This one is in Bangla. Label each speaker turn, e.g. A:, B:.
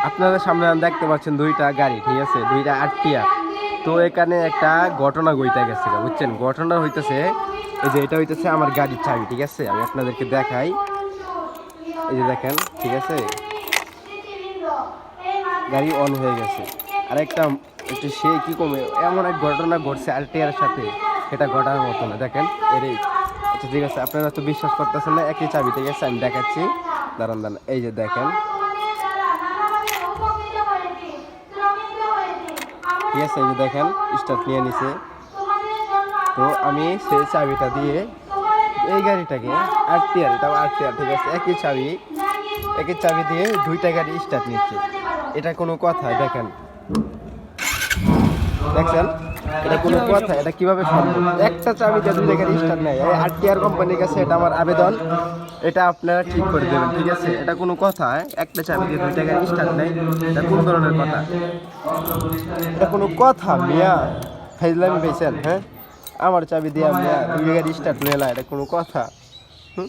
A: আপনাদের সামনে দেখতে পাচ্ছেন দুইটা গাড়ি, ঠিক আছে, দুইটা আরটিআর। তো এখানে একটা ঘটনা ঘটে গেছে, বুঝছেন? ঘটনা হইতেছে এই যে এটা হইতেছে আমার গাড়ির চাবি, ঠিক আছে, আমি আপনাদেরকে দেখাই। এই যে দেখেন, ঠিক আছে, গাড়ি অন হয়ে গেছে। আর একটা একটু সে কি কমে এমন এক ঘটনা ঘটছে আরটিআর সাথে, সেটা ঘটার মতো না। দেখেন এরই। আচ্ছা ঠিক আছে, আপনারা তো বিশ্বাস করতেছেন না, একই চাবি, ঠিক আছে, আমি দেখাচ্ছি, দাঁড়ান দাঁড়ান। এই যে দেখেন, ঠিক আছে, এই যে দেখেন স্টার্ট নিয়ে নিছে। তো আমি সেই চাবিটা দিয়ে এই গাড়িটাকে আরটিআর, এটাও আরটিআর, ঠিক আছে, একই চাবি দিয়ে দুইটা গাড়ি স্টার্ট নিচ্ছে। এটা কোনো কথা? দেখেন, দেখছেন, এটা কোনো কথা? এটা কিভাবে সম্ভব? একটা চাবি দিয়ে দুইটা গাড়ি স্টার্ট নেয়। এই আরটিআর কোম্পানির কাছে এটা আমার আবেদন, এটা আপনারা ঠিক করে দেবেন, ঠিক আছে? এটা কোনো কথা? একটা চাবি দিয়ে দুইটা গাড়ি স্টার্ট নেয়, এটা কোন ধরনের কথা? এটা কোনো কথা মিয়া? ফাইজলামি পেয়েছেন? হ্যাঁ, আমার চাবি দিয়ে মিয়া দুই গাড়ি স্টার্ট নিলা, এটা কোনো কথা? হুম।